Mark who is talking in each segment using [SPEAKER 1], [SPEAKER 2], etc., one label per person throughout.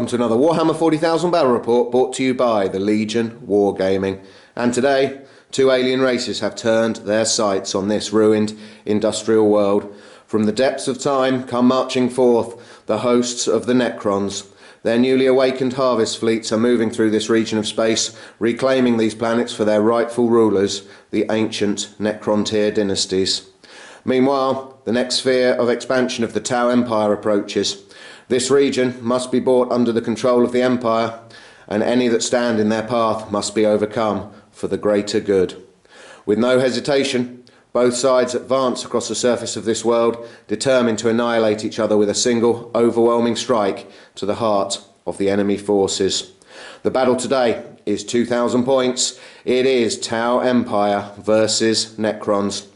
[SPEAKER 1] welcome to another Warhammer 40,000 Battle Report brought to you by the Legion Wargaming. And today, two alien races have turned their sights on this ruined industrial world. From the depths of time come marching forth the hosts of the Necrons. Their newly awakened harvest fleets are moving through this region of space, reclaiming these planets for their rightful rulers, the ancient Necron dynasties. Meanwhile, the next sphere of expansion of the Tau Empire approaches. This region must be brought under the control of the Empire, and any that stand in their path must be overcome for the greater good. With no hesitation, both sides advance across the surface of this world, determined to annihilate each other with a single, overwhelming strike to the heart of the enemy forces. The battle today is 2,000 points. It is Tau Empire versus Necrons.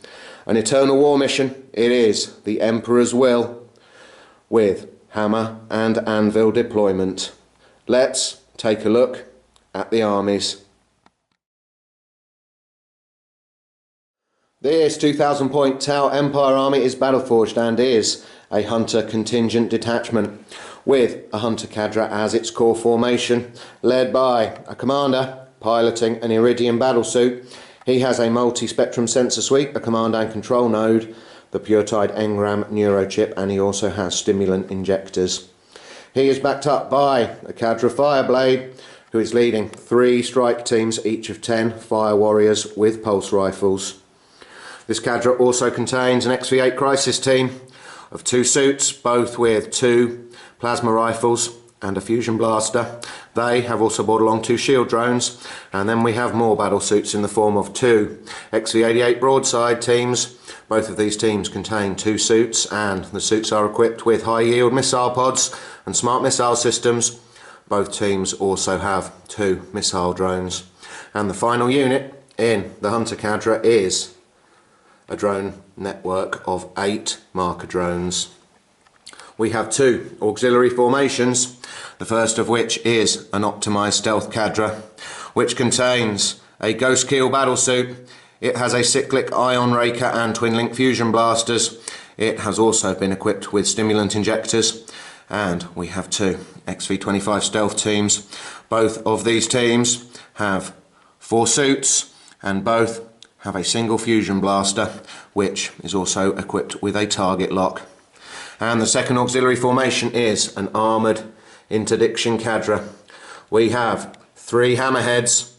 [SPEAKER 1] An eternal war mission. It is the Emperor's will, with hammer and anvil deployment. Let's take a look at the armies. This 2,000 point Tau Empire army is battleforged and is a Hunter Contingent detachment with a Hunter cadre as its core formation, led by a commander piloting an Iridium battlesuit. He has a multi-spectrum sensor suite, a command and control node, the Puretide Engram neurochip, and he also has stimulant injectors. He is backed up by a cadre Fireblade, who is leading 3 strike teams, each of 10 fire warriors with pulse rifles. This cadre also contains an XV8 crisis team of 2 suits, both with 2 plasma rifles and a fusion blaster. They have also brought along 2 shield drones, and then we have more battle suits in the form of 2 XV88 broadside teams. Both of these teams contain 2 suits, and the suits are equipped with high yield missile pods and smart missile systems. Both teams also have 2 missile drones. And the final unit in the Hunter cadre is a drone network of 8 marker drones. We have 2 auxiliary formations, the first of which is an optimized stealth cadre, which contains a Ghost Keel battlesuit. It has a cyclic ion raker and twin link fusion blasters. It has also been equipped with stimulant injectors, and we have 2 XV25 stealth teams. Both of these teams have 4 suits, and both have a single fusion blaster, which is also equipped with a target lock. And the second auxiliary formation is an armoured interdiction cadre. We have 3 hammerheads.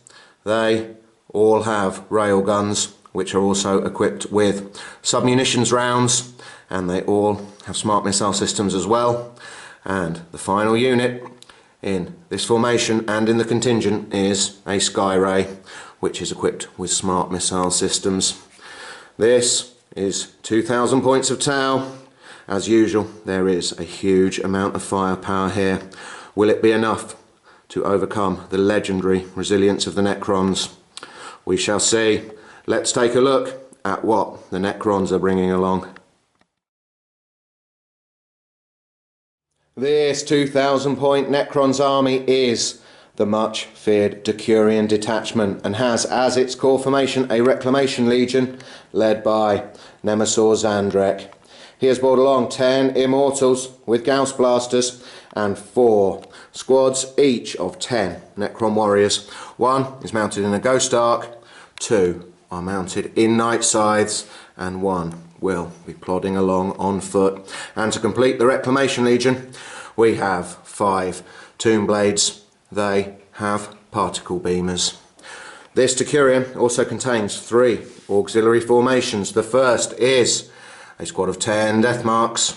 [SPEAKER 1] They all have railguns, which are also equipped with submunitions rounds, and they all have smart missile systems as well. And the final unit in this formation and in the contingent is a Skyray, which is equipped with smart missile systems. This is 2,000 points of Tau. As usual, there is a huge amount of firepower here. Will it be enough to overcome the legendary resilience of the Necrons? We shall see. Let's take a look at what the Necrons are bringing along. This 2,000 point Necrons army is the much feared Decurion detachment, and has as its core formation a Reclamation Legion led by Nemesaur Zandrek. He has brought along 10 Immortals with Gauss blasters and 4 squads, each of 10 Necron warriors. 1 is mounted in a Ghost Ark, 2 are mounted in Night Scythes, and 1 will be plodding along on foot. And to complete the Reclamation Legion, we have 5 Tomb Blades. They have particle beamers. This Decurion also contains 3 auxiliary formations. The first is a squad of 10 Death Marks.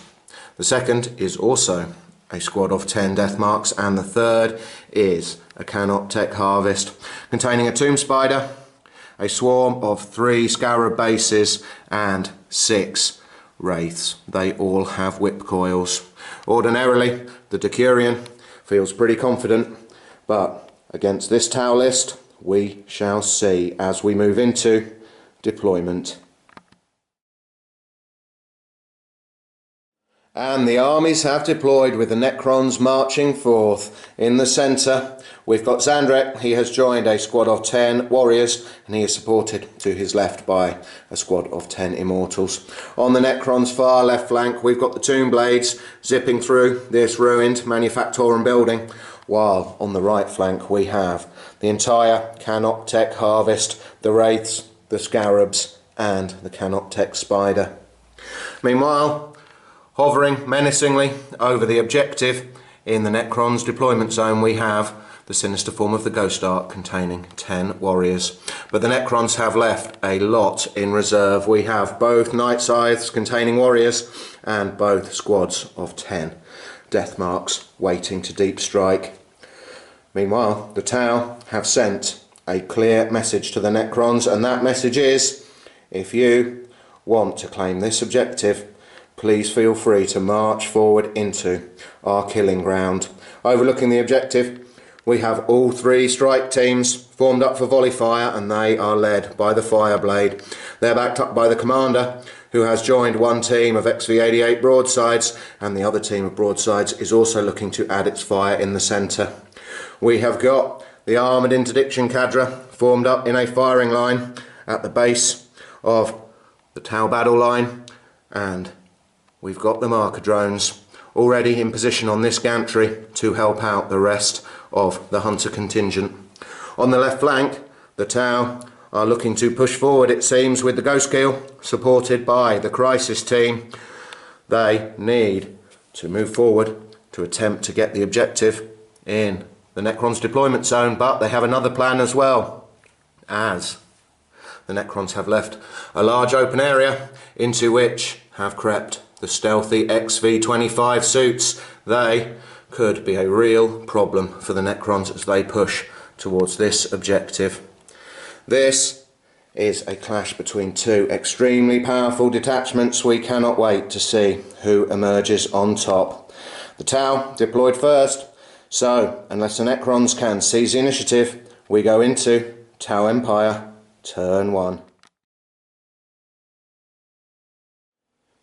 [SPEAKER 1] The second is also a squad of 10 Death Marks, and the third is a Canoptech Harvest containing a Tomb Spider, a swarm of 3 Scarab bases, and 6 Wraiths. They all have whip coils. Ordinarily, the Decurion feels pretty confident, but against this Tau list, we shall see as we move into deployment. And the armies have deployed with the Necrons marching forth. In the centre we've got Zandrek. He has joined a squad of 10 warriors and he is supported to his left by a squad of 10 immortals. On the Necrons' far left flank we've got the Tomb Blades zipping through this ruined Manufactorum building, while on the right flank we have the entire Canoptech harvest, the Wraiths, the Scarabs and the Canoptech Spider. Meanwhile, hovering menacingly over the objective in the Necrons deployment zone we have the sinister form of the Ghost Ark containing 10 warriors. But the Necrons have left a lot in reserve. We have both Night Scythes containing warriors and both squads of 10 death marks waiting to deep strike. Meanwhile, the Tau have sent a clear message to the Necrons, and that message is, if you want to claim this objective, please feel free to march forward into our killing ground. Overlooking the objective, we have all 3 strike teams formed up for volley fire, and they are led by the Fireblade. They're backed up by the commander, who has joined one team of XV88 broadsides, and the other team of broadsides is also looking to add its fire in the centre. We have got the armoured interdiction cadre formed up in a firing line at the base of the Tau battle line, and we've got the marker drones already in position on this gantry to help out the rest of the Hunter contingent. On the left flank, the Tau are looking to push forward, it seems, with the Ghost Keel supported by the Crisis team. They need to move forward to attempt to get the objective in the Necrons deployment zone, but they have another plan as well, as the Necrons have left a large open area into which have crept the stealthy XV25 suits. They could be a real problem for the Necrons as they push towards this objective. This is a clash between 2 extremely powerful detachments. We cannot wait to see who emerges on top. The Tau deployed first, so unless the Necrons can seize the initiative, we go into Tau Empire turn 1.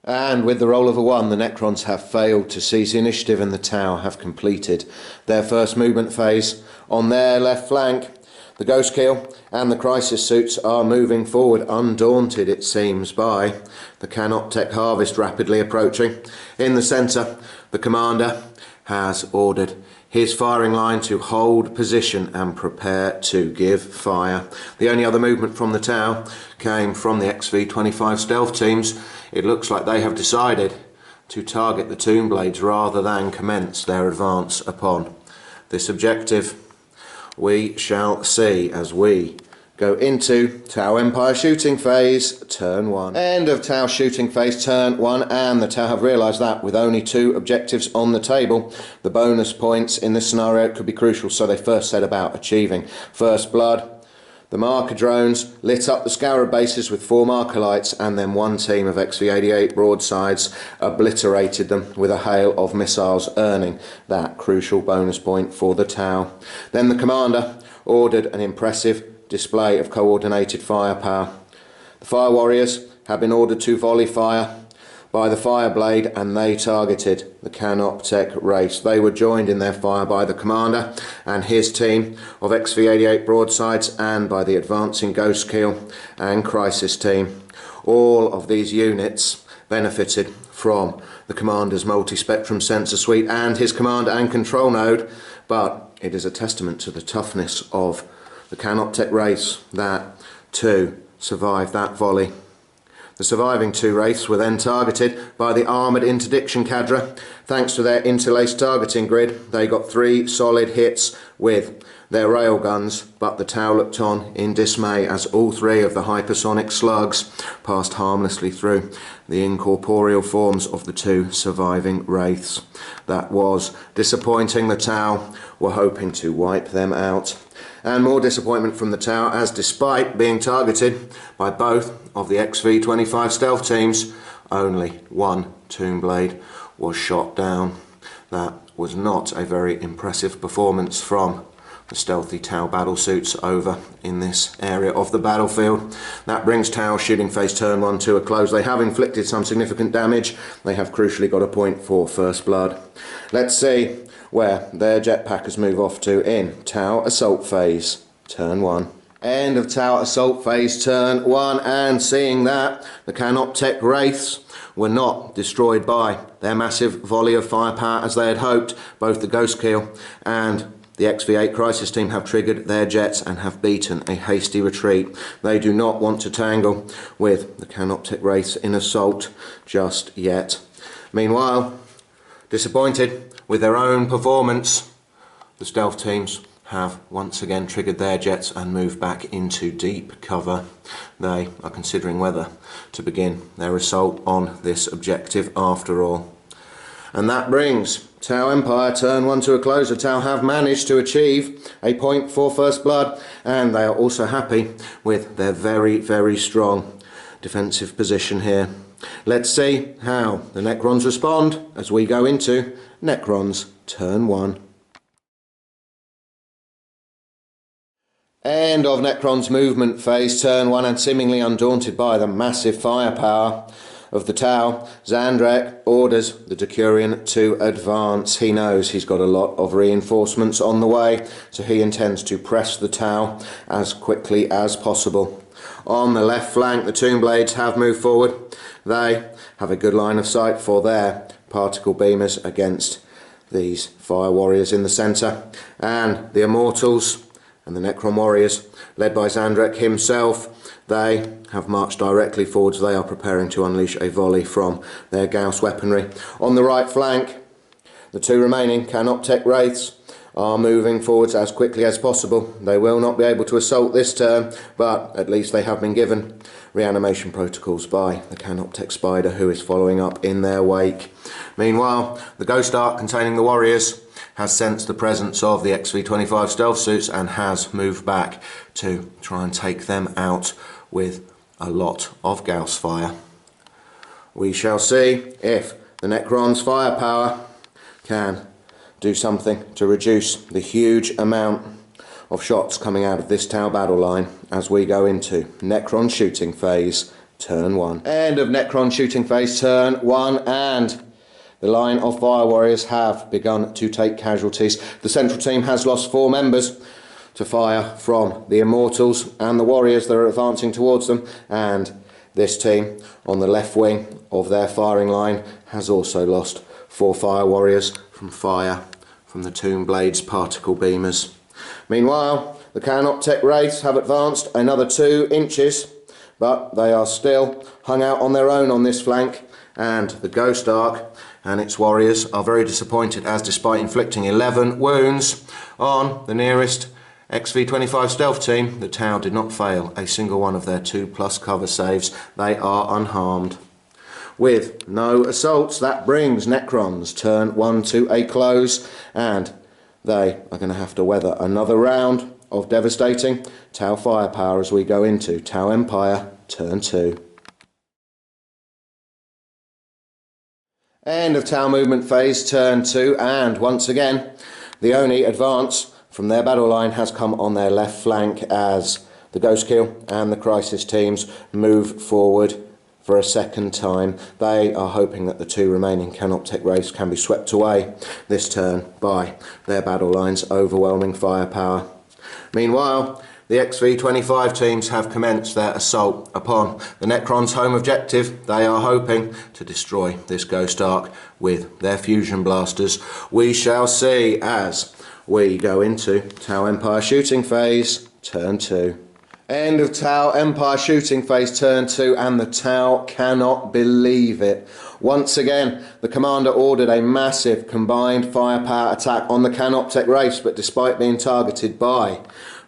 [SPEAKER 1] And with the roll of a 1, the Necrons have failed to seize the initiative and the Tau have completed their first movement phase. On their left flank, the Ghost Keel and the Crisis suits are moving forward, undaunted it seems by the Canoptech harvest rapidly approaching. In the centre, the commander has ordered his firing line to hold position and prepare to give fire. The only other movement from the Tau came from the XV25 stealth teams. It looks like they have decided to target the Tomb Blades rather than commence their advance upon this objective. We shall see as we go into Tau Empire shooting phase turn 1. End of Tau shooting phase turn 1, and the Tau have realised that with only 2 objectives on the table, the bonus points in this scenario could be crucial, so they first set about achieving first blood. The marker drones lit up the Scarab bases with 4 marker lights, and then one team of XV88 broadsides obliterated them with a hail of missiles, earning that crucial bonus point for the Tau. Then the commander ordered an impressive display of coordinated firepower. The Fire Warriors have been ordered to volley fire by the Fireblade, and they targeted the Canoptech race. They were joined in their fire by the commander and his team of XV88 broadsides, and by the advancing Ghost Keel and Crisis team. All of these units benefited from the commander's multi-spectrum sensor suite and his command and control node, but it is a testament to the toughness of the Canoptech race that 2 survived that volley. The surviving 2 wraiths were then targeted by the armoured interdiction cadre. Thanks to their interlaced targeting grid, they got 3 solid hits with their railguns, but the Tau looked on in dismay as all 3 of the hypersonic slugs passed harmlessly through the incorporeal forms of the 2 surviving wraiths. That was disappointing. The Tau were hoping to wipe them out. And more disappointment from the Tau, as despite being targeted by both of the XV25 stealth teams, only 1 Tomb Blade was shot down. That was not a very impressive performance from the stealthy Tau battlesuits over in this area of the battlefield. That brings Tau's shooting phase turn 1 to a close. They have inflicted some significant damage. They have crucially got a point for first blood. Let's see where their jetpackers move off to in Tau assault phase turn 1. End of Tau assault phase turn 1, and seeing that the Canoptech Wraiths were not destroyed by their massive volley of firepower as they had hoped, both the Ghostkeel and the XV8 Crisis team have triggered their jets and have beaten a hasty retreat. They do not want to tangle with the Canoptech Wraiths in assault just yet. Meanwhile, disappointed with their own performance, the stealth teams have once again triggered their jets and moved back into deep cover. They are considering whether to begin their assault on this objective after all. And that brings Tau Empire turn 1 to a close. The Tau have managed to achieve a point for first blood, and they are also happy with their very, very strong defensive position here. Let's see how the Necrons respond as we go into Necrons turn 1. End of Necron's movement phase turn 1, and seemingly undaunted by the massive firepower of the Tau, Zandrek orders the Decurion to advance. He knows he's got a lot of reinforcements on the way, so he intends to press the Tau as quickly as possible. On the left flank, the Tomb Blades have moved forward. They have a good line of sight for their particle beamers against these fire warriors in the centre, and the Immortals and the Necron warriors, led by Zandrek himself, they have marched directly forwards. They are preparing to unleash a volley from their Gauss weaponry. On the right flank, the two remaining Canoptech Wraiths are moving forwards as quickly as possible. They will not be able to assault this turn, but at least they have been given reanimation protocols by the Canoptech Spider, who is following up in their wake. Meanwhile, the Ghost Ark containing the warriors has sensed the presence of the XV-25 stealth suits and has moved back to try and take them out with a lot of Gauss fire. We shall see if the Necron's firepower can do something to reduce the huge amount of shots coming out of this Tau battle line as we go into Necron shooting phase turn 1. End of Necron shooting phase turn 1, and the line of fire warriors have begun to take casualties. The central team has lost 4 members to fire from the Immortals and the warriors that are advancing towards them, and this team on the left wing of their firing line has also lost 4 fire warriors from fire from the Tomb Blades particle beamers. Meanwhile, the Canoptech Wraiths have advanced another 2 inches, but they are still hung out on their own on this flank, and the Ghost Ark and its warriors are very disappointed, as despite inflicting 11 wounds on the nearest XV-25 stealth team, the Tau did not fail a single one of their 2+ cover saves. They are unharmed. With no assaults, that brings Necrons turn 1 to a close, and they are going to have to weather another round of devastating Tau firepower as we go into Tau Empire turn 2. End of Tau movement phase turn 2, and once again the only advance from their battle line has come on their left flank as the Ghostkeel and the Crisis teams move forward for a second time. They are hoping that the 2 remaining Canoptech Wraiths can be swept away this turn by their battle line's overwhelming firepower. Meanwhile, the XV-25 teams have commenced their assault upon the Necron's home objective. They are hoping to destroy this Ghost Ark with their fusion blasters. We shall see as we go into Tau Empire shooting phase turn 2. End of Tau Empire shooting phase turn 2, and the Tau cannot believe it. Once again, the commander ordered a massive combined firepower attack on the Canoptech Wraiths, but despite being targeted by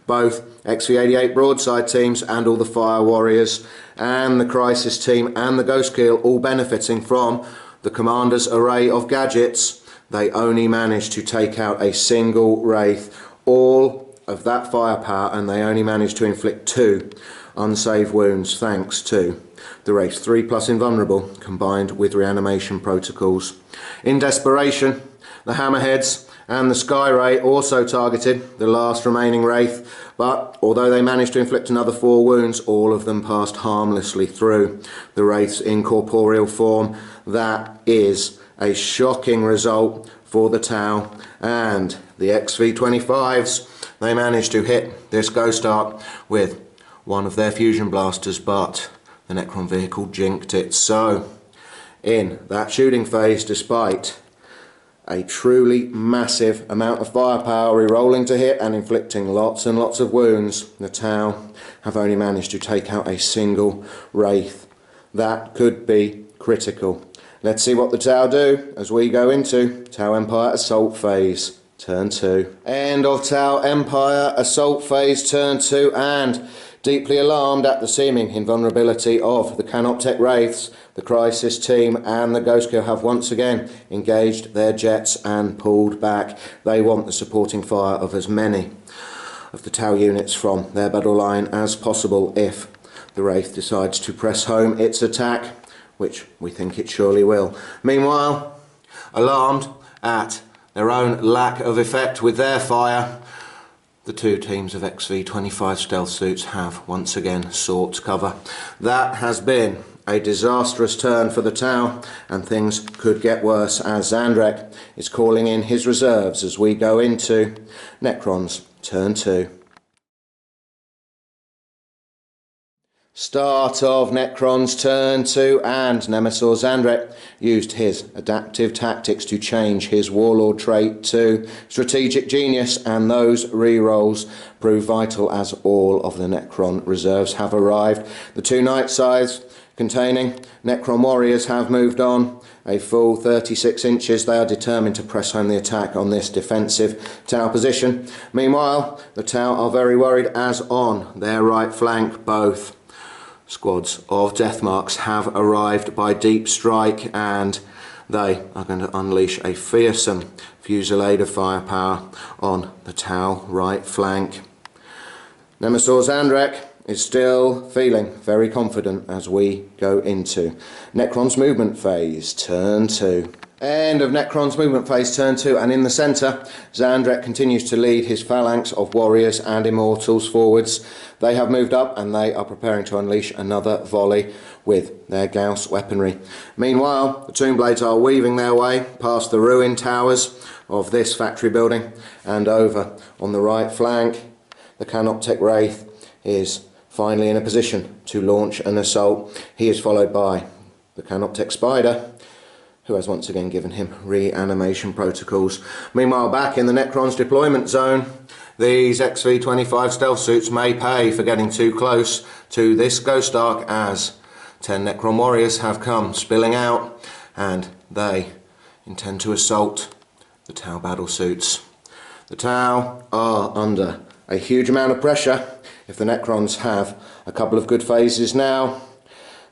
[SPEAKER 1] both XV-88 broadside teams and all the fire warriors and the Crisis team and the Ghostkeel all benefiting from the commander's array of gadgets, they only managed to take out a single Wraith. All of that firepower, and they only managed to inflict 2 unsaved wounds thanks to the Wraith's 3+ invulnerable combined with reanimation protocols. In desperation, the Hammerheads And the Sky Ray also targeted the last remaining Wraith, but although they managed to inflict another 4 wounds, all of them passed harmlessly through the Wraith's incorporeal form. That is a shocking result for the Tau, and the XV-25s, they managed to hit this Ghost Ark with one of their fusion blasters, but the Necron vehicle jinked it. So in that shooting phase, despite a truly massive amount of firepower re-rolling to hit and inflicting lots and lots of wounds, the Tau have only managed to take out a single Wraith. That could be critical. Let's see what the Tau do as we go into Tau Empire Assault Phase Turn 2. End of Tau Empire Assault Phase Turn 2, and deeply alarmed at the seeming invulnerability of the Canoptech Wraiths, the Crisis team and the Ghostkiller have once again engaged their jets and pulled back. They want the supporting fire of as many of the Tau units from their battle line as possible if the Wraith decides to press home its attack, which we think it surely will. Meanwhile, alarmed at their own lack of effect with their fire, the 2 teams of XV-25 stealth suits have once again sought cover. That has been a disastrous turn for the Tau, and things could get worse as Zandrek is calling in his reserves as we go into Necrons Turn 2. Start of Necrons Turn 2, and Nemesor Zandrek used his adaptive tactics to change his Warlord trait to Strategic Genius, and those re-rolls prove vital as all of the Necron reserves have arrived. The 2 Night Scythes containing Necron Warriors have moved on a full 36 inches. They are determined to press home the attack on this defensive Tau position. Meanwhile, the Tau are very worried as on their right flank both squads of Deathmarks have arrived by deep strike, and they are going to unleash a fearsome fusillade of firepower on the Tau right flank. Nemesor Zandrek is still feeling very confident as we go into Necron's movement phase Turn 2. End of Necron's movement phase Turn 2, and in the centre, Zandrek continues to lead his phalanx of warriors and immortals forwards. They have moved up and they are preparing to unleash another volley with their Gauss weaponry. Meanwhile, the Tombblades are weaving their way past the ruined towers of this factory building and over on the right flank. The Canoptech Wraith is finally in a position to launch an assault. He is followed by the Canoptech Spider, who has once again given him reanimation protocols. Meanwhile, back in the Necron's deployment zone, these XV-25 stealth suits may pay for getting too close to this Ghost Ark, as 10 Necron warriors have come spilling out and they intend to assault the Tau battle suits. The Tau are under a huge amount of pressure. If the Necrons have a couple of good phases now,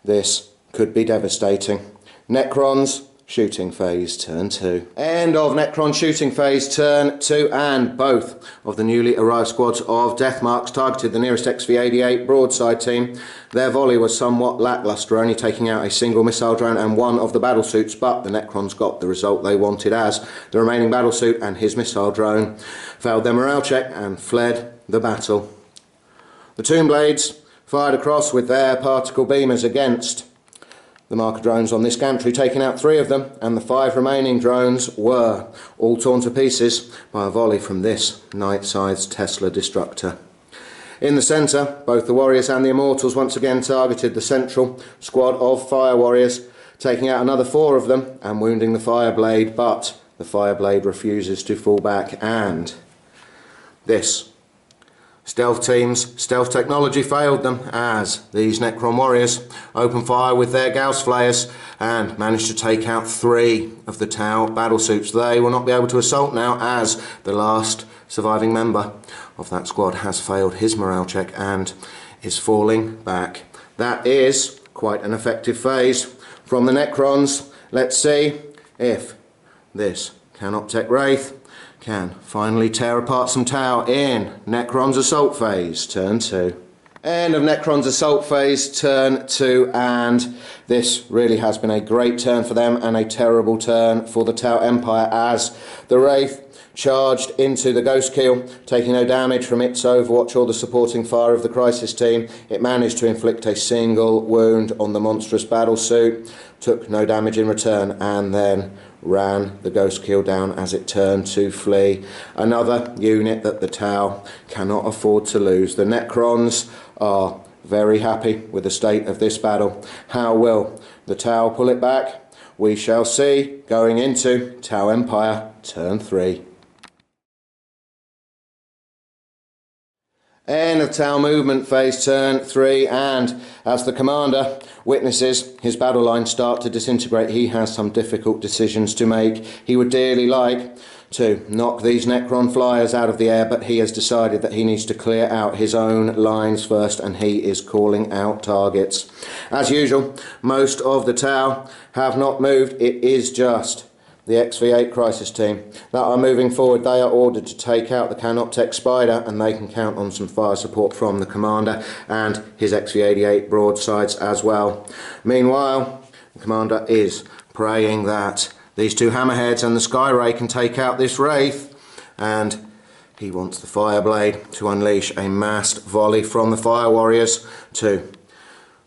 [SPEAKER 1] this could be devastating. Necrons Shooting Phase Turn 2. End of Necron Shooting Phase Turn 2, and both of the newly arrived squads of Deathmarks targeted the nearest XV-88 broadside team. Their volley was somewhat lacklustre, only taking out a single missile drone and one of the battlesuits, but the Necrons got the result they wanted, as the remaining battlesuit and his missile drone failed their morale check and fled the battle. The Tombblades fired across with their particle beamers against the marker drones on this gantry, taking out 3 of them, and the 5 remaining drones were all torn to pieces by a volley from this Night Scythe's Tesla destructor. In the centre, both the Warriors and the Immortals once again targeted the central squad of Fire Warriors, taking out another 4 of them and wounding the Fireblade, but the Fireblade refuses to fall back, and this stealth team's stealth technology failed them, as these Necron warriors opened fire with their Gauss flares and managed to take out 3 of the Tau battlesuits. They will not be able to assault now, as the last surviving member of that squad has failed his morale check and is falling back. That is quite an effective phase from the Necrons. Let's see if this Canoptech Wraith can finally tear apart some Tau in Necron's Assault Phase Turn 2. End of Necron's Assault Phase Turn 2, and this really has been a great turn for them and a terrible turn for the Tau Empire, as the Wraith charged into the Ghost Keel, taking no damage from its Overwatch or the supporting fire of the Crisis team. It managed to inflict a single wound on the monstrous battlesuit, took no damage in return, and then ran the Ghost Keel down as it turned to flee. Another unit that the Tau cannot afford to lose. The Necrons are very happy with the state of this battle. How will the Tau pull it back? We shall see going into Tau Empire Turn 3. End of Tau movement phase turn 3, and as the commander witnesses his battle line start to disintegrate, he has some difficult decisions to make. He would dearly like to knock these Necron flyers out of the air, but he has decided that he needs to clear out his own lines first, and he is calling out targets. As usual, most of the Tau have not moved. It is just the XV8 Crisis team that are moving forward. They are ordered to take out the Canoptech Spider, and they can count on some fire support from the commander and his XV88 broadsides as well. Meanwhile, the commander is praying that these two hammerheads and the Sky Ray can take out this Wraith, and he wants the Fireblade to unleash a massed volley from the Fire Warriors to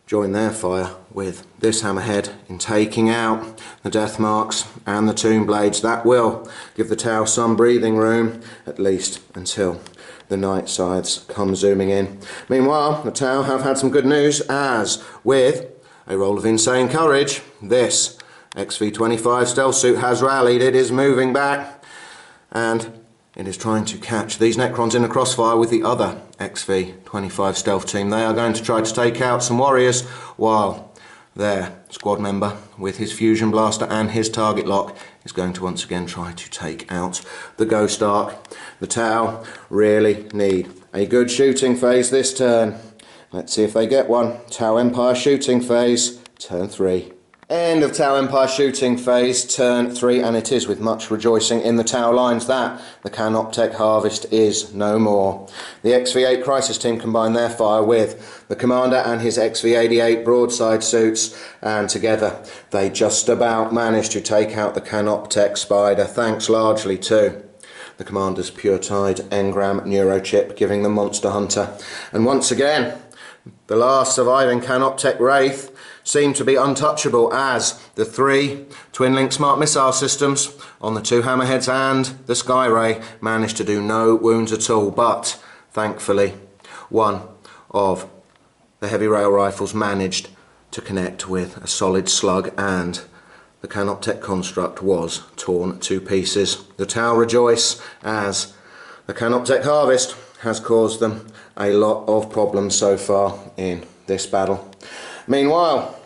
[SPEAKER 1] join their fire with this hammerhead in taking out the Death Marks and the Tomb Blades. That will give the Tau some breathing room, at least until the Night Scythes come zooming in. Meanwhile, the Tau have had some good news, as with a roll of insane courage, this XV25 stealth suit has rallied. It is moving back, and it is trying to catch these Necrons in a crossfire with the other XV25 stealth team. They are going to try to take out some warriors, while their squad member with his fusion blaster and his target lock is going to once again try to take out the Ghost Ark. The Tau really need a good shooting phase this turn. Let's see if they get one. Tau Empire shooting phase, turn 3. End of Tau Empire shooting phase, turn 3, and it is with much rejoicing in the Tau lines that the Canoptech harvest is no more. The XV8 Crisis team combine their fire with the commander and his XV88 broadside suits, and together they just about manage to take out the Canoptech Spider, thanks largely to the commander's pure-tide engram neurochip giving the Monster Hunter. And once again, the last surviving Canoptech Wraith seem to be untouchable, as the 3 twin-link smart missile systems on the 2 hammerheads and the Sky Ray managed to do no wounds at all. But thankfully, one of the heavy rail rifles managed to connect with a solid slug, and the Canoptech construct was torn to pieces. The Tau rejoice, as the Canoptech harvest has caused them a lot of problems so far in this battle. Meanwhile,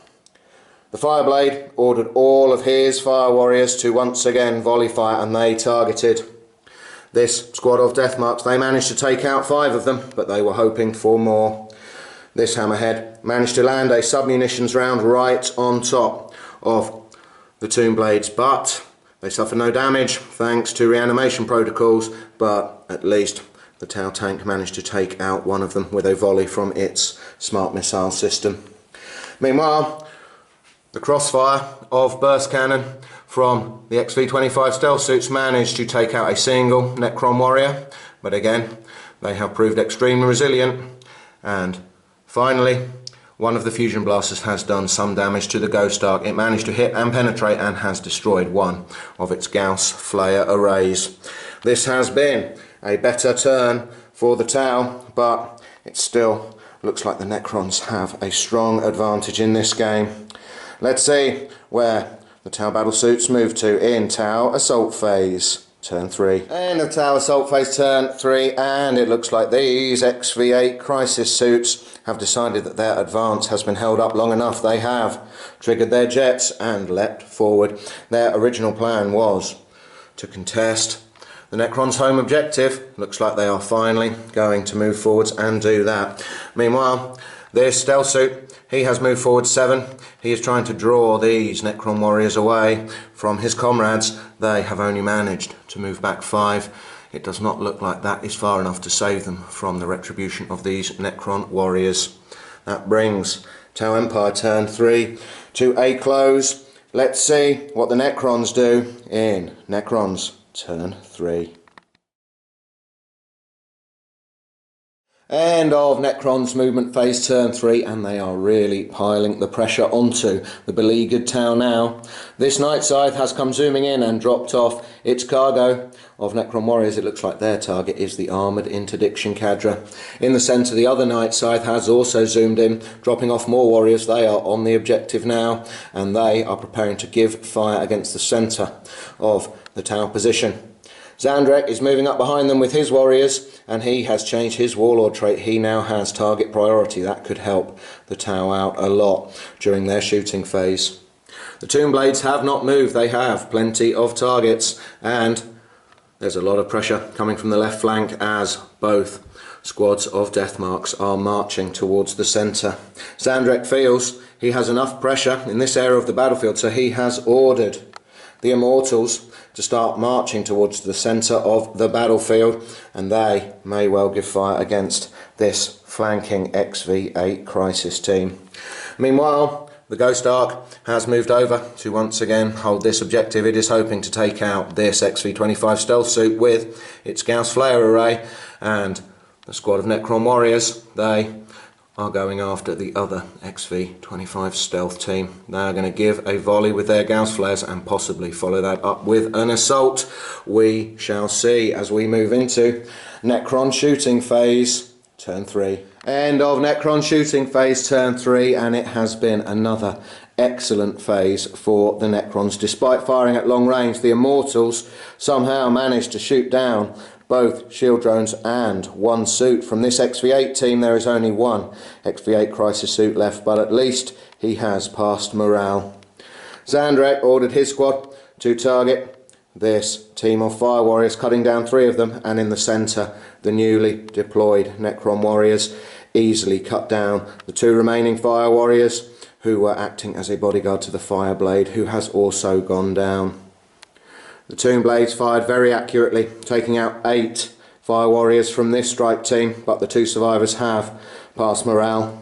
[SPEAKER 1] the Fireblade ordered all of his Fire Warriors to once again volley fire, and they targeted this squad of Death Marks. They managed to take out 5 of them, but they were hoping for more. This hammerhead managed to land a submunitions round right on top of the Tomb Blades, but they suffer no damage thanks to reanimation protocols. But at least the Tau tank managed to take out one of them with a volley from its smart missile system. Meanwhile, the crossfire of burst cannon from the XV25 stealth suits managed to take out a single Necron warrior, but again they have proved extremely resilient. And finally, one of the fusion blasters has done some damage to the Ghost Ark. It managed to hit and penetrate and has destroyed one of its Gauss Flayer arrays. This has been a better turn for the Tau, but it still looks like the Necrons have a strong advantage in this game. Let's see where the Tau battlesuits move to in Tau Assault Phase, turn 3. End of Tau Assault Phase, turn 3, and it looks like these XV8 Crisis suits have decided that their advance has been held up long enough. They have triggered their jets and leapt forward. Their original plan was to contest the Necron's home objective. Looks like they are finally going to move forwards and do that. Meanwhile, this stealth suit, he has moved forward 7. He is trying to draw these Necron warriors away from his comrades. They have only managed to move back 5. It does not look like that is far enough to save them from the retribution of these Necron warriors. That brings Tau Empire turn 3 to a close. Let's see what the Necrons do in Necrons turn 3. End of Necron's movement phase turn 3, and they are really piling the pressure onto the beleaguered Tau now. This Night Scythe has come zooming in and dropped off its cargo of Necron warriors. It looks like their target is the armoured interdiction cadre. In the centre, the other Night Scythe has also zoomed in, dropping off more warriors. They are on the objective now, and they are preparing to give fire against the centre of the Tau position. Zandrek is moving up behind them with his warriors, and he has changed his warlord trait. He now has target priority. That could help the Tau out a lot during their shooting phase. The Tomb Blades have not moved. They have plenty of targets, and there's a lot of pressure coming from the left flank as both squads of Deathmarks are marching towards the centre. Zandrek feels he has enough pressure in this area of the battlefield, so he has ordered the Immortals to start marching towards the centre of the battlefield, and they may well give fire against this flanking XV8 crisis team. Meanwhile, the Ghost Ark has moved over to once again hold this objective. It is hoping to take out this XV25 stealth suit with its Gauss Flare array, and the squad of Necron warriors, they are going after the other XV25 stealth team. They are going to give a volley with their Gauss flares and possibly follow that up with an assault. We shall see as we move into Necron shooting phase turn 3. End of Necron shooting phase turn 3, and it has been another excellent phase for the Necrons. Despite firing at long range, the Immortals somehow managed to shoot down both shield drones and one suit. From this XV8 team, there is only one XV8 crisis suit left, but at least he has passed morale. Zandrek ordered his squad to target this team of fire warriors, cutting down 3 of them, and in the centre, the newly deployed Necron warriors easily cut down the 2 remaining fire warriors who were acting as a bodyguard to the Fireblade, who has also gone down. The Tomb Blades fired very accurately, taking out 8 fire warriors from this strike team, but the 2 survivors have passed morale.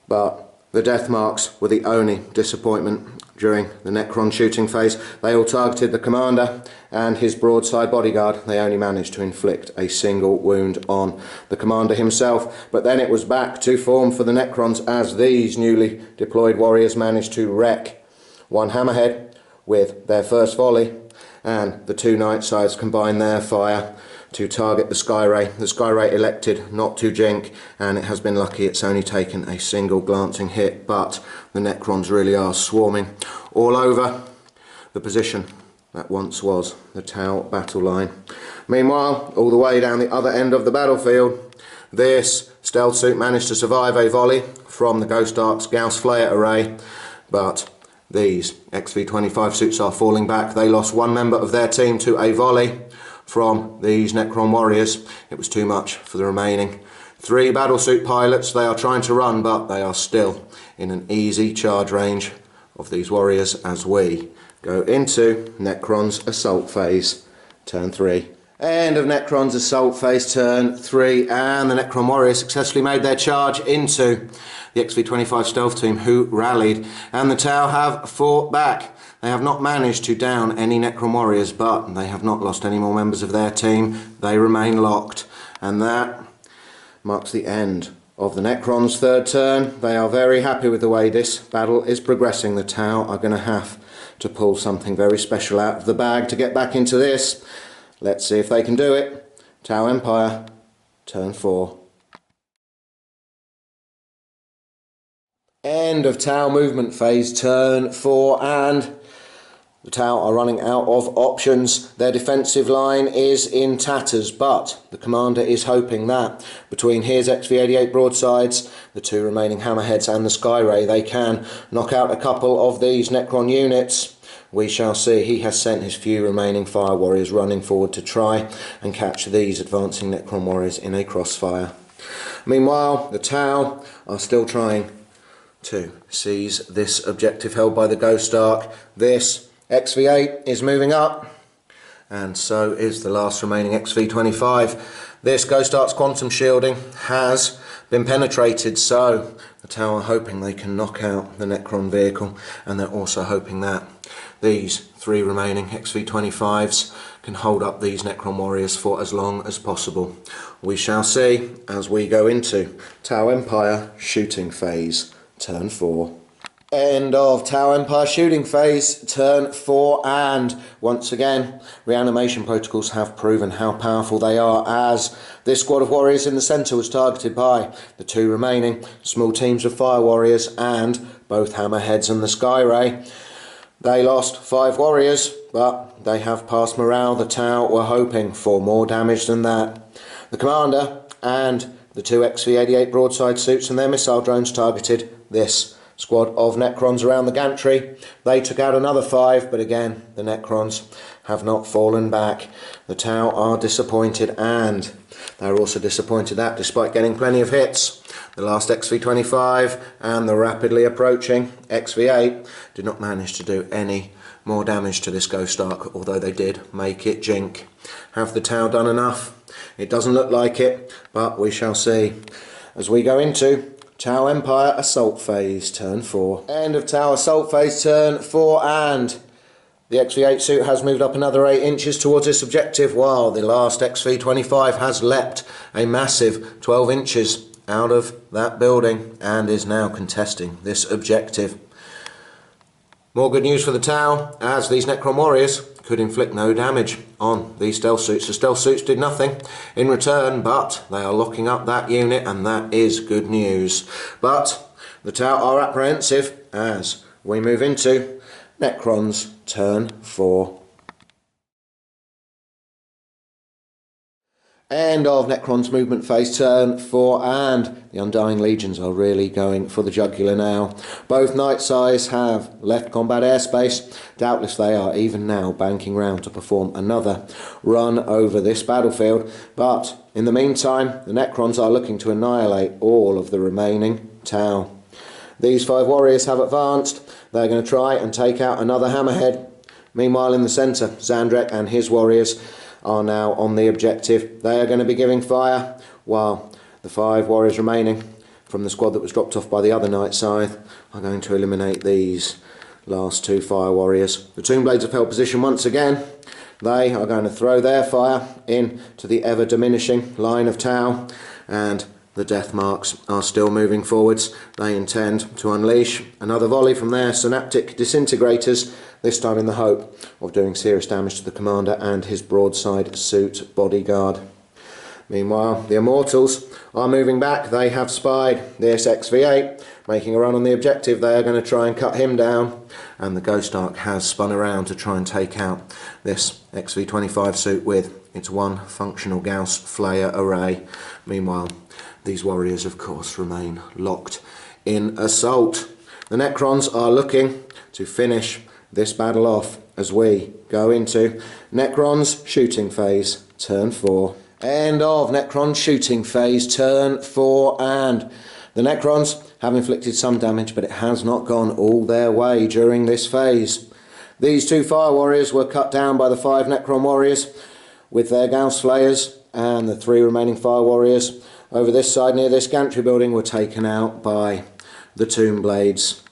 [SPEAKER 1] But the Deathmarks were the only disappointment during the Necron shooting phase. They all targeted the commander and his broadside bodyguard. They only managed to inflict a single wound on the commander himself, but then it was back to form for the Necrons as these newly deployed warriors managed to wreck one hammerhead with their first volley, and the 2 Night Scythes combined their fire to target the Skyray. The Skyray elected not to jink, and it has been lucky it's only taken a single glancing hit, but the Necrons really are swarming all over the position that once was the Tau battle line. Meanwhile, all the way down the other end of the battlefield, this stealth suit managed to survive a volley from the Ghost Ark's Gauss Flare array, but these XV25 suits are falling back. They lost one member of their team to a volley from these Necron warriors. It was too much for the remaining 3 battlesuit pilots. They are trying to run, but they are still in an easy charge range of these warriors as we go into Necron's assault phase turn 3. End of Necron's assault phase turn 3, and the Necron warriors successfully made their charge into the XV25 stealth team, who rallied, and the Tau have fought back. They have not managed to down any Necron warriors, but they have not lost any more members of their team. They remain locked, and that marks the end of the Necron's third turn. They are very happy with the way this battle is progressing. The Tau are going to have to pull something very special out of the bag to get back into this. Let's see if they can do it. Tau Empire, turn 4. End of Tau movement phase, turn 4, and the Tau are running out of options. Their defensive line is in tatters, but the commander is hoping that between his XV88 broadsides, the 2 remaining hammerheads and the Skyray, they can knock out a couple of these Necron units. We shall see. He has sent his few remaining fire warriors running forward to try and catch these advancing Necron warriors in a crossfire. Meanwhile, the Tau are still trying to seize this objective held by the Ghost Ark. This XV8 is moving up, and so is the last remaining XV25. This Ghost Ark's quantum shielding has been penetrated, so the Tau are hoping they can knock out the Necron vehicle, and they're also hoping that these 3 remaining XV25s can hold up these Necron warriors for as long as possible. We shall see as we go into Tau Empire shooting phase, turn 4. End of Tau Empire shooting phase, turn 4, and once again reanimation protocols have proven how powerful they are, as this squad of warriors in the centre was targeted by the 2 remaining small teams of fire warriors and both hammerheads and the sky ray. They lost 5 warriors, but they have passed morale. The Tau were hoping for more damage than that. The commander and the 2 XV-88 broadside suits and their missile drones targeted this squad of Necrons around the gantry. They took out another 5, but again the Necrons have not fallen back. The Tau are disappointed, and they're also disappointed that despite getting plenty of hits, the last XV-25 and the rapidly approaching XV-8 did not manage to do any more damage to this Ghost Ark, although they did make it jink. Have the Tau done enough? It doesn't look like it, but we shall see as we go into Tau Empire Assault Phase, turn 4. End of Tau Assault Phase, turn 4, and the XV-8 suit has moved up another 8 inches towards its objective, while the last XV-25 has leapt a massive 12 inches out of that building and is now contesting this objective. More good news for the Tau, as these Necron warriors could inflict no damage on these stealth suits. The stealth suits did nothing in return, but they are locking up that unit, and that is good news. But the Tau are apprehensive as we move into Necrons turn 4. End of Necrons movement phase, turn 4, and the Undying Legions are really going for the jugular now. Both Night Size have left combat airspace. Doubtless they are even now banking round to perform another run over this battlefield, but in the meantime the Necrons are looking to annihilate all of the remaining Tau. These 5 warriors have advanced. They're going to try and take out another hammerhead. Meanwhile in the centre, Zandrek and his warriors are now on the objective. They are going to be giving fire, while the 5 warriors remaining from the squad that was dropped off by the other Night Scythe are going to eliminate these last 2 fire warriors. The Tomb Blades have held position once again. They are going to throw their fire into the ever diminishing line of Tau, and the death marks are still moving forwards. They intend to unleash another volley from their synaptic disintegrators, this time in the hope of doing serious damage to the commander and his broadside suit bodyguard. Meanwhile, the Immortals are moving back. They have spied this XV-8 making a run on the objective. They are going to try and cut him down, and the Ghost Ark has spun around to try and take out this XV-25 suit with its 1 functional Gauss Flayer array. Meanwhile, these warriors of course remain locked in assault. The Necrons are looking to finish this battle off as we go into Necrons shooting phase, turn 4. End of Necron shooting phase, turn 4, and the Necrons have inflicted some damage, but it has not gone all their way during this phase. These 2 fire warriors were cut down by the 5 Necron warriors with their Gauss Flayers, and the 3 remaining fire warriors over this side near this gantry building were taken out by the Tomb Blades.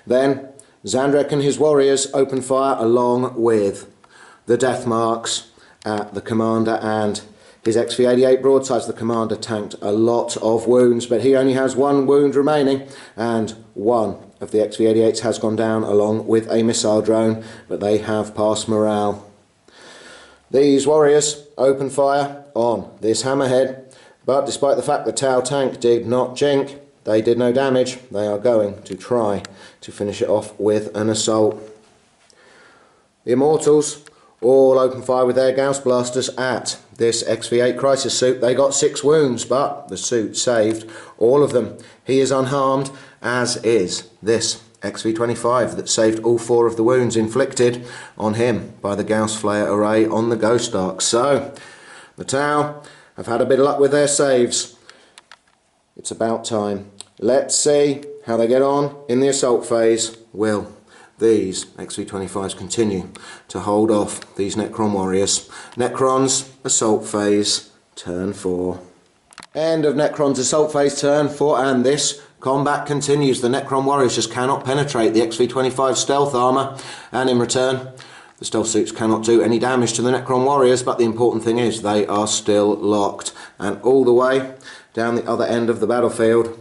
[SPEAKER 1] Then Zandrek and his warriors opened fire along with the death marks at the commander and his XV-88 broadsides. The commander tanked a lot of wounds, but he only has 1 wound remaining, and 1 of the XV-88s has gone down along with a missile drone, but they have passed morale. These warriors opened fire on this hammerhead, but despite the fact the Tau tank did not jink, they did no damage. They are going to try to finish it off with an assault. The Immortals all open fire with their Gauss blasters at this XV-8 crisis suit. They got 6 wounds, but the suit saved all of them. He is unharmed, as is this XV-25 that saved all 4 of the wounds inflicted on him by the Gauss Flayer array on the Ghost Ark. So the Tau have had a bit of luck with their saves. It's about time. Let's see how they get on in the assault phase. Will these XV-25s continue to hold off these Necron warriors? Necrons assault phase, turn 4. End of Necrons assault phase, turn 4, and this combat continues. The Necron warriors just cannot penetrate the XV-25 stealth armour, and in return the stealth suits cannot do any damage to the Necron warriors, but the important thing is they are still locked. And all the way down the other end of the battlefield,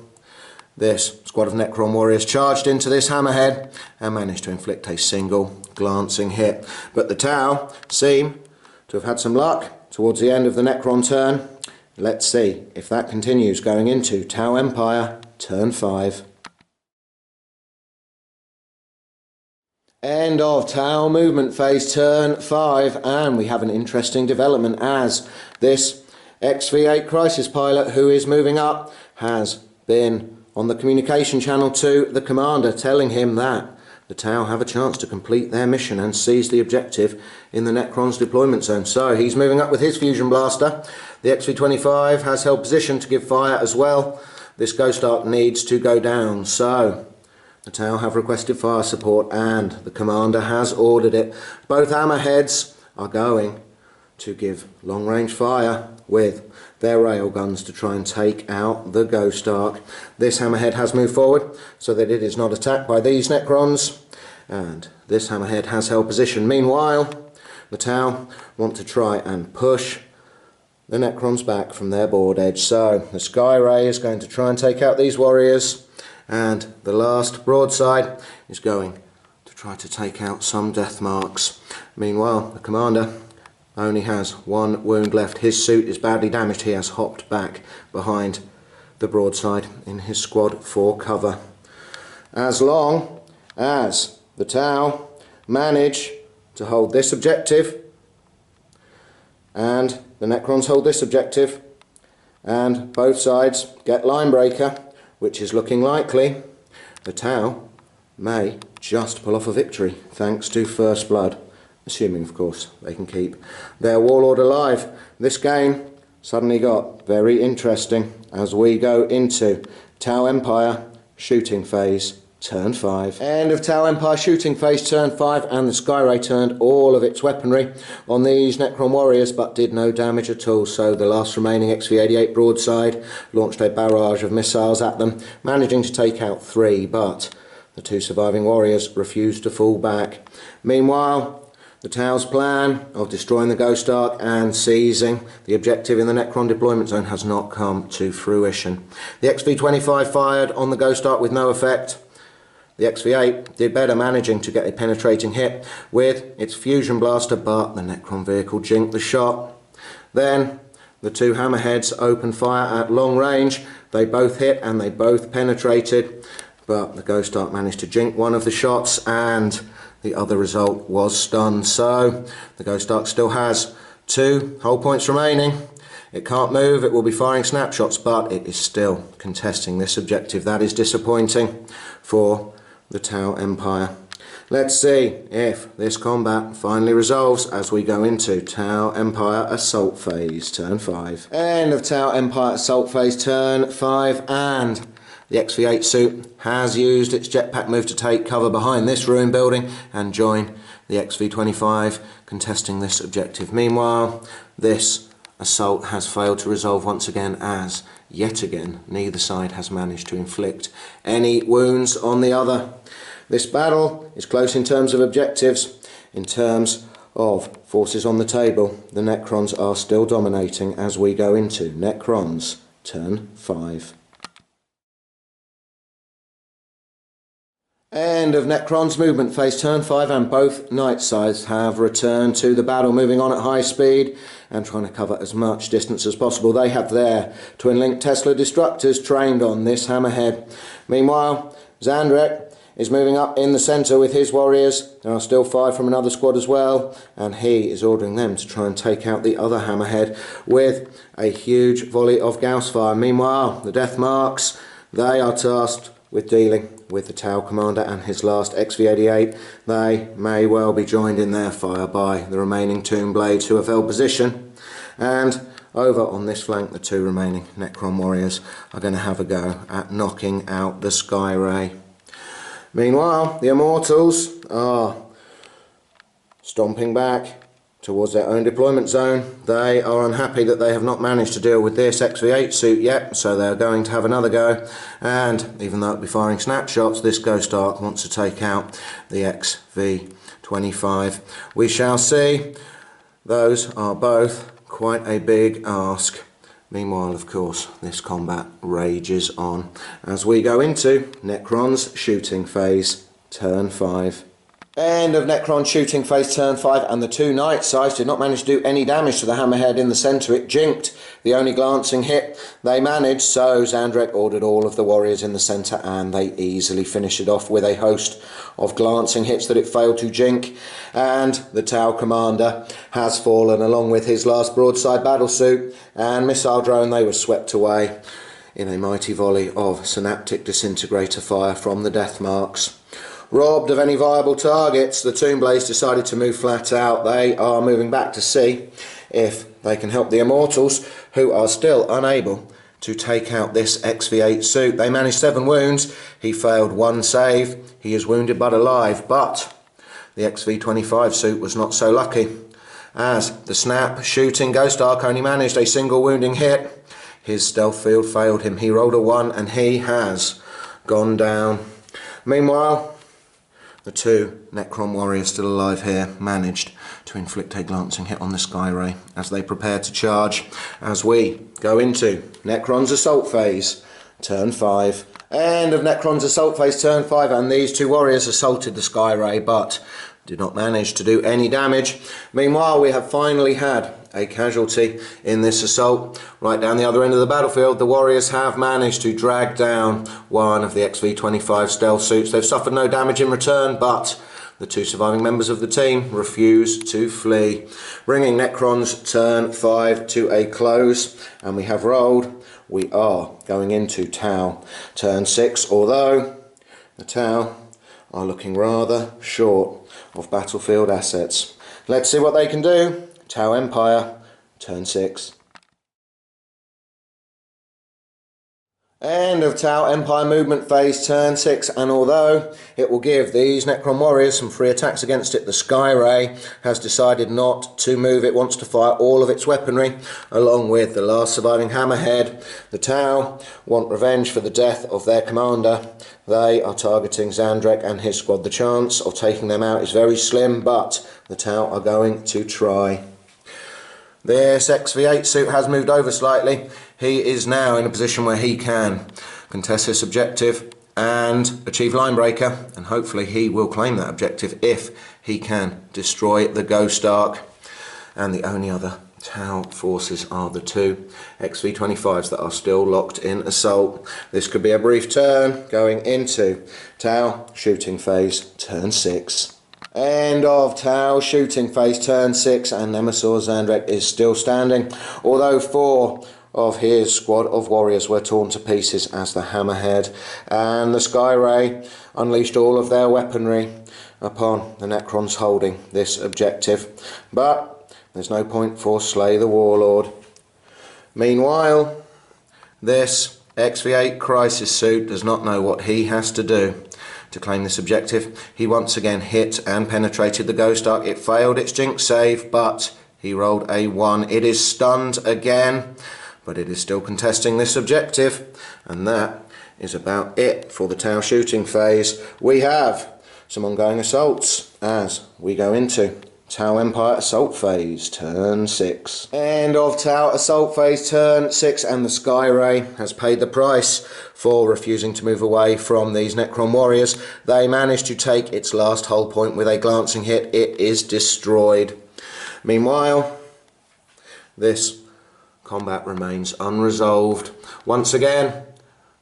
[SPEAKER 1] this squad of Necron warriors charged into this hammerhead and managed to inflict a single glancing hit. But the Tau seem to have had some luck towards the end of the Necron turn. Let's see if that continues going into Tau Empire turn 5. End of Tau movement phase turn 5, and we have an interesting development as this XV8 crisis pilot who is moving up has been on the communication channel to the commander, telling him that the Tau have a chance to complete their mission and seize the objective in the Necron's deployment zone. So he's moving up with his fusion blaster. The XV25 has held position to give fire as well. This Ghost Arc needs to go down, so the Tau have requested fire support and the commander has ordered it. Both hammerheads are going to give long range fire with their railguns to try and take out the Ghost Arc. This hammerhead has moved forward so that it is not attacked by these Necrons, and this hammerhead has held position. Meanwhile, the Tau want to try and push the Necrons back from their board edge. So the Sky Ray is going to try and take out these warriors, and the last broadside is going to try to take out some death marks. Meanwhile, the commander only has one wound left. His suit is badly damaged. He has hopped back behind the broadside in his squad for cover. As long as the Tau manage to hold this objective and the Necrons hold this objective and both sides get line breaker, which is looking likely, the Tau may just pull off a victory thanks to first blood, assuming of course they can keep their warlord alive. This game suddenly got very interesting as we go into Tau Empire shooting phase turn 5. End of Tau Empire shooting phase turn 5, and the Sky Ray turned all of its weaponry on these Necron warriors but did no damage at all. So the last remaining XV88 broadside launched a barrage of missiles at them, managing to take out 3, but the 2 surviving warriors refused to fall back. Meanwhile, the Tau's plan of destroying the Ghost Arc and seizing the objective in the Necron deployment zone has not come to fruition. The XV25 fired on the Ghost Arc with no effect. The XV8 did better, managing to get a penetrating hit with its fusion blaster, but the Necron vehicle jinked the shot. Then the 2 hammerheads opened fire at long range. They both hit and they both penetrated, but the Ghost Arc managed to jink one of the shots and the other result was stun. So the Ghost Arc still has 2 hull points remaining. It can't move, it will be firing snapshots, but it is still contesting this objective. That is disappointing for the Tau Empire. Let's see if this combat finally resolves as we go into Tau Empire Assault Phase turn 5. End of Tau Empire Assault Phase turn 5, and the XV8 suit has used its jetpack move to take cover behind this ruin building and join the XV25 contesting this objective. Meanwhile, this assault has failed to resolve once again, as yet again neither side has managed to inflict any wounds on the other. This battle is close in terms of objectives. In terms of forces on the table, the Necrons are still dominating as we go into Necrons turn 5. End of Necrons movement phase turn 5, and both night sides have returned to the battle, moving on at high speed and trying to cover as much distance as possible. They have their twin-link Tesla destructors trained on this hammerhead. Meanwhile, Zandrek is moving up in the centre with his warriors. There are still 5 from another squad as well, and he is ordering them to try and take out the other hammerhead with a huge volley of Gauss fire. Meanwhile, the death marks, they are tasked with dealing with the Tau commander and his last XV88. They may well be joined in their fire by the remaining Tomb Blades who have held position, and over on this flank the 2 remaining Necron warriors are going to have a go at knocking out the Sky Ray. Meanwhile, the Immortals are stomping back towards their own deployment zone. They are unhappy that they have not managed to deal with this XV8 suit yet, so they're going to have another go, and even though it'll be firing snapshots, this Ghost Arc wants to take out the XV25 25. We shall see. Those are both quite a big ask. Meanwhile, of course, this combat rages on as we go into Necron's shooting phase, turn 5. End of Necron shooting phase, turn 5, and the two knight sides did not manage to do any damage to the hammerhead in the centre. It jinked. The only glancing hit they managed, so Zandrek ordered all of the warriors in the centre and they easily finished it off with a host of glancing hits that it failed to jink, and the Tau commander has fallen along with his last broadside battlesuit and missile drone. They were swept away in a mighty volley of synaptic disintegrator fire from the death marks. Robbed of any viable targets, the Tomblaze decided to move flat out. They are moving back to see if they can help the Immortals, who are still unable to take out this XV8 suit. They managed 7 wounds. He failed 1 save. He is wounded but alive, but the XV25 suit was not so lucky, as the snap shooting Ghost Arc only managed a single wounding hit. His stealth field failed him. He rolled a 1 and he has gone down. Meanwhile, the 2 Necron warriors still alive here managed to inflict a glancing hit on the Skyray as they prepare to charge, as we go into Necron's assault phase, turn 5. End of Necron's assault phase, turn 5, and these 2 warriors assaulted the Skyray but did not manage to do any damage. Meanwhile, we have finally had a casualty in this assault. Right down the other end of the battlefield, the warriors have managed to drag down one of the XV25 stealth suits. They've suffered no damage in return, but the 2 surviving members of the team refuse to flee, bringing Necron's turn 5 to a close. And we have rolled. We are going into Tau turn 6, although the Tau are looking rather short of battlefield assets. Let's see what they can do. Tau Empire, turn 6. End of Tau Empire movement phase, turn 6, and although it will give these Necron warriors some free attacks against it, the Skyray has decided not to move. It wants to fire all of its weaponry along with the last surviving hammerhead. The Tau want revenge for the death of their commander. They are targeting Zandrek and his squad. The chance of taking them out is very slim, but the Tau are going to try. This XV8 suit has moved over slightly. He is now in a position where he can contest this objective and achieve line breaker, and hopefully he will claim that objective if he can destroy the Ghost Arc. And the only other Tau forces are the 2 XV25s that are still locked in assault. This could be a brief turn going into Tau shooting phase, turn 6. End of Tau shooting phase, turn 6, and Nemesaur Zandrek is still standing, although 4 of his squad of warriors were torn to pieces as the hammerhead and the Skyray unleashed all of their weaponry upon the Necrons holding this objective. But there's no point for Slay the Warlord. Meanwhile, this XV8 crisis suit does not know what he has to do to claim this objective. He once again hit and penetrated the Ghost Arc. It failed its jinx save, but he rolled a 1. It is stunned again, but it is still contesting this objective, and that is about it for the Tau shooting phase. We have some ongoing assaults as we go into Tau Empire assault phase, turn 6. End of Tau assault phase, turn 6, and the Skyray has paid the price for refusing to move away from these Necron warriors. They managed to take its last hull point with a glancing hit. It is destroyed. Meanwhile, this combat remains unresolved. Once again,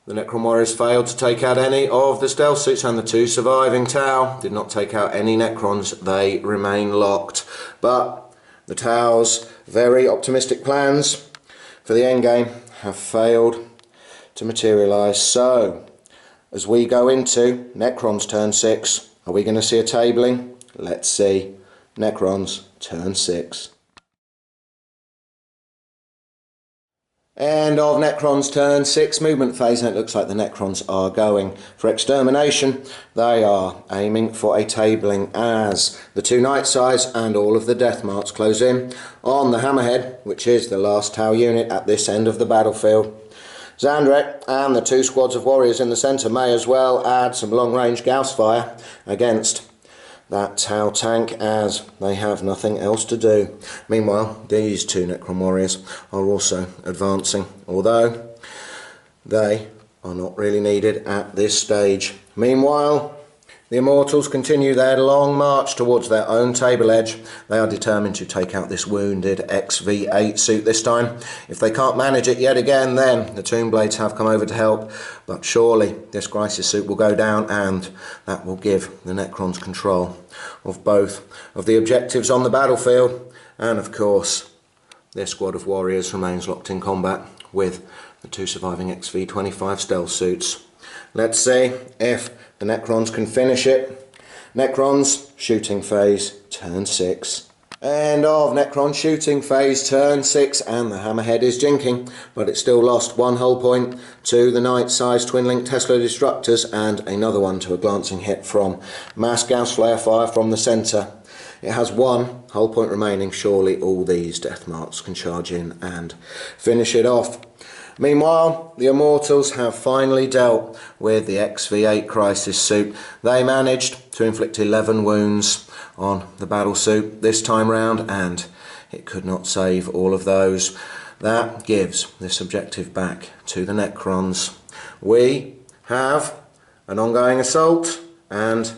[SPEAKER 1] the Necron warriors failed to take out any of the stealth suits, and the 2 surviving Tau did not take out any Necrons. They remain locked. But the Tau's very optimistic plans for the endgame have failed to materialise. So, as we go into Necrons turn 6, are we going to see a tabling? Let's see. Necrons turn 6. End of Necrons turn 6 movement phase, and it looks like the Necrons are going for extermination. They are aiming for a tabling as the 2 night sides and all of the death marks close in on the hammerhead, which is the last Tau unit at this end of the battlefield. Zandrek and the 2 squads of warriors in the centre may as well add some long range Gauss fire against that Tau tank as they have nothing else to do. Meanwhile, these two Necron warriors are also advancing, although they are not really needed at this stage. Meanwhile, the Immortals continue their long march towards their own table edge. They are determined to take out this wounded XV8 suit this time. If they can't manage it yet again, then the Tombblades have come over to help. But surely this Crisis suit will go down, and that will give the Necrons control of both of the objectives on the battlefield. And of course, this squad of warriors remains locked in combat with the two surviving XV25 stealth suits. Let's see if the Necrons can finish it. Necrons shooting phase, turn 6. End of Necron shooting phase, turn 6, and the Hammerhead is jinking, but it still lost one hull point to the Knight-sized twin-link Tesla Destructors and another one to a glancing hit from mass Gauss flare fire from the centre. It has one hull point remaining. Surely all these death marks can charge in and finish it off. Meanwhile, the Immortals have finally dealt with the XV8 Crisis suit. They managed to inflict 11 wounds on the battle suit this time round, and it could not save all of those. That gives this objective back to the Necrons. We have an ongoing assault and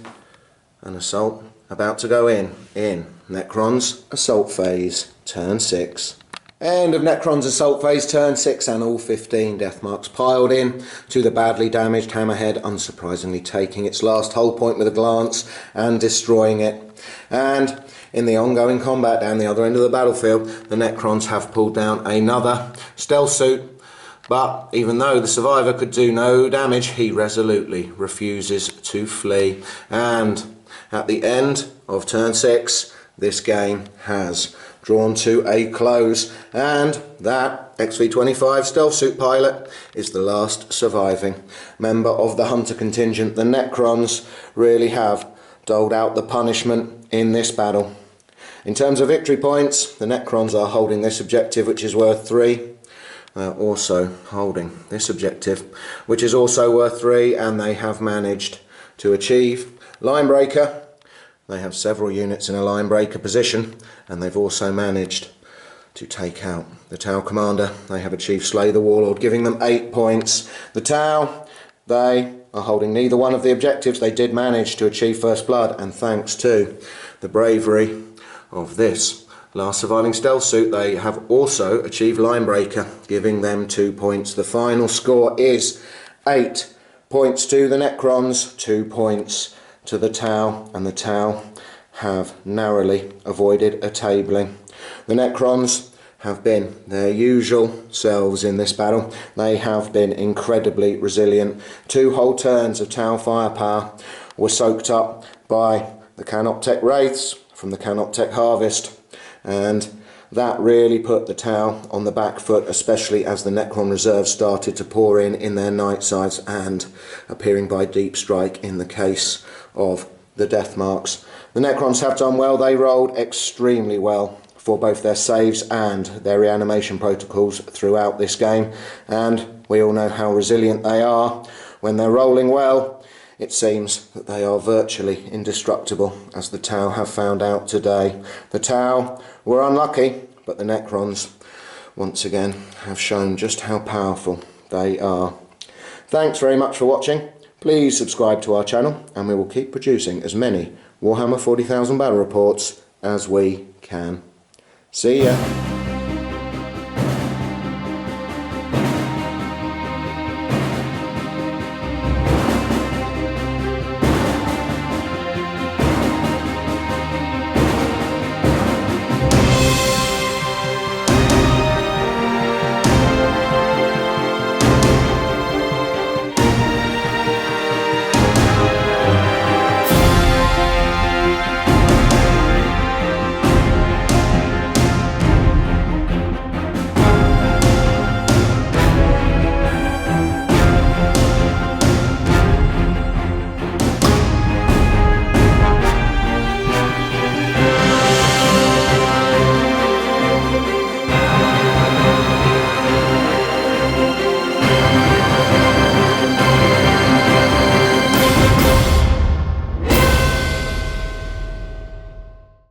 [SPEAKER 1] an assault about to go in Necrons assault phase, turn 6. End of Necron's assault phase, turn 6, and all 15 death marks piled in to the badly damaged Hammerhead, unsurprisingly taking its last hull point with a glance and destroying it. And in the ongoing combat down the other end of the battlefield, the Necrons have pulled down another stealth suit, but even though the survivor could do no damage, he resolutely refuses to flee. And at the end of turn 6, this game has drawn to a close, and that XV25 stealth suit pilot is the last surviving member of the Hunter Contingent. The Necrons really have doled out the punishment in this battle. In terms of victory points, the Necrons are holding this objective, which is worth 3. They are also holding this objective, which is also worth 3, and they have managed to achieve line breaker. They have several units in a line breaker position, and they've also managed to take out the Tau commander. They have achieved Slay the Warlord, giving them 8 points. The Tau, they are holding neither one of the objectives. They did manage to achieve First Blood, and thanks to the bravery of this last surviving stealth suit, they have also achieved line breaker, giving them 2 points. The final score is 8 points to the Necrons, 2 points to the Tau, and the Tau have narrowly avoided a tabling. The Necrons have been their usual selves in this battle. They have been incredibly resilient. 2 whole turns of Tau firepower were soaked up by the Canoptech Wraiths from the Canoptech Harvest, and that really put the Tau on the back foot, especially as the Necron reserves started to pour in their Night-sides and appearing by deep strike in the case of the death marks. The Necrons have done well. They rolled extremely well for both their saves and their reanimation protocols throughout this game, and we all know how resilient they are. When they're rolling well, it seems that they are virtually indestructible, as the Tau have found out today. The Tau were unlucky, but the Necrons once again have shown just how powerful they are. Thanks very much for watching. Please subscribe to our channel, and we will keep producing as many Warhammer 40,000 battle reports as we can. See ya!